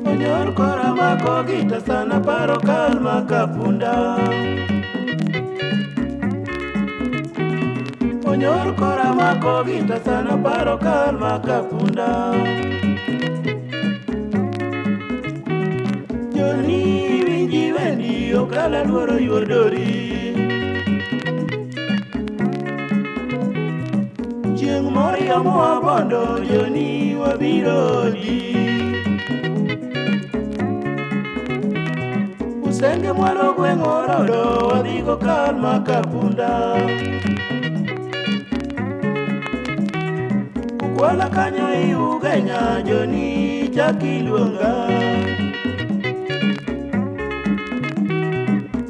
Onyor kora mako gita sana paro kalma kapunda. Onyor kora mako gita sana paro kalma kapunda. Joni winji wendi okala luoro yuordori. Chieng' moriamo wabondo joni wabiro di. Usenge mwalo gweng'o rodo wadhigo kalma kapunda. Kukwala kanyo i Ugenya joni chaki luonga.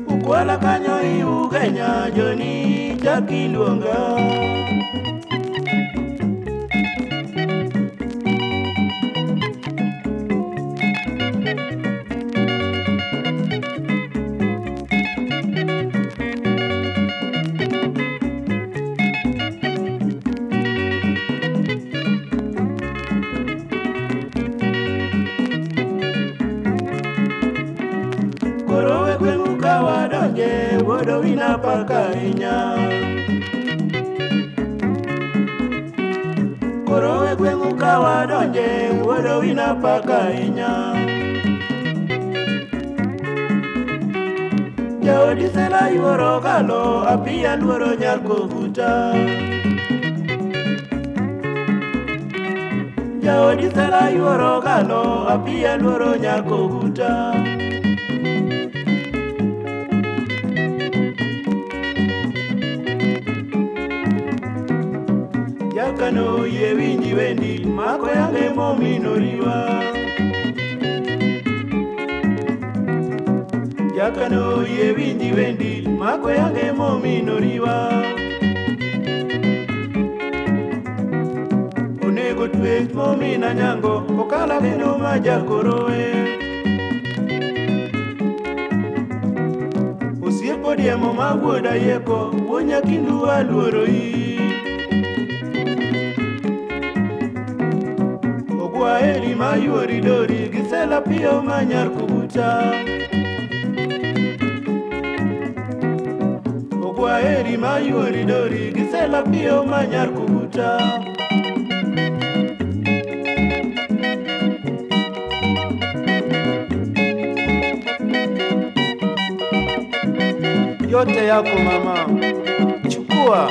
Kukwala kanyo i Ugenya joni chaki luonga. Korowe gweng'u kawadonje wodo wina paka inya. Korowe gweng'u kawadonje wodo wina paka inya. Jaodi sela yuoro galo apia luoro nyako buta. Jaodi sela yuoro galo apia luoro nyako buta. Jakano ye winji wendi mako yange mominoriwa. Jakano ye winji wendi mako yange mominoriwa. Onego twech momina nyango okala kendo majakorowe. Osiepo diemo mawuoda yeko wonya kindu aluoroi. Ogwaeri mayuori dori gisela piyo manyar kubuta. Ogwaeri mayuori dori gisela piyo manyar kubuta. Yote yako mama, chukua.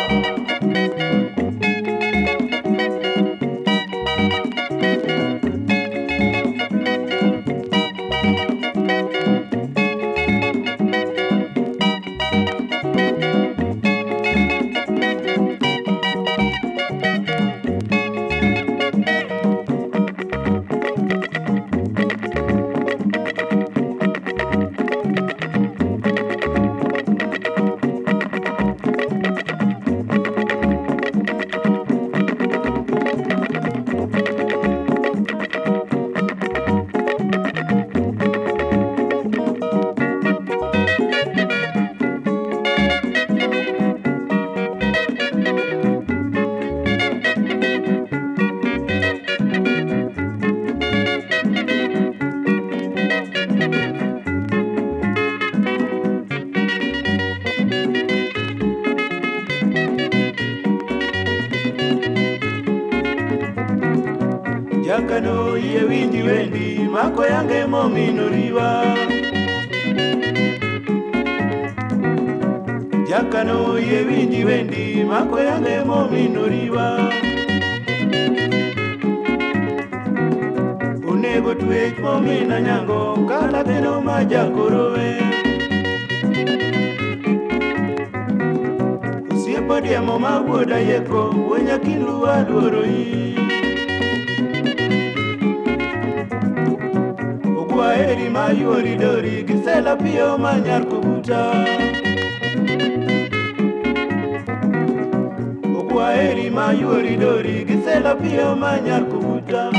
Jakano ye winji wendi mako yange mominoriwa. Jakano ye winji wendi mako yange mominoriwa. Onego twech momina nyango kala kendo majakorowe. Osiepo diemo mawuoda yeko wonya kindu aluoroi. Ogwaeri mayuori dori gisela piyo manyar kubuta. Ogwaeri mayuori dori gisela piyo manyar kubuta.